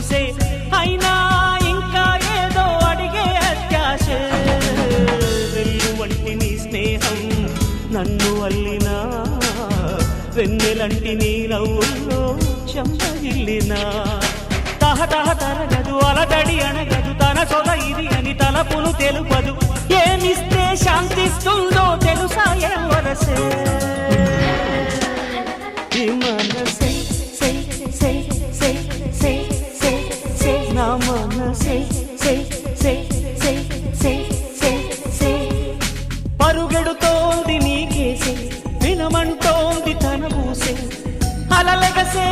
చూసే అయినా ఇంకా ఏదో అడిగే అత్యాశ వెల్లు వంటి నీ స్నేహం నన్ను అల్లినా వెన్నెలంటి నీ నవ్వుల్లో చెంపగిల్లినా తహతహ తరగదు అలదడి అనగదు తన సొల ఇది అని తలపును తెలుపదు ఏమిస్తే శాంతిస్తుందో తెలుసా ఏం వరసే ఈ మనసే సే సే సే సే సే సే నా మనసే సే సే సే సే సే సే పరుగెడుతోంది నీకేసే వినమంటోంది తన ఊసే అలలగసే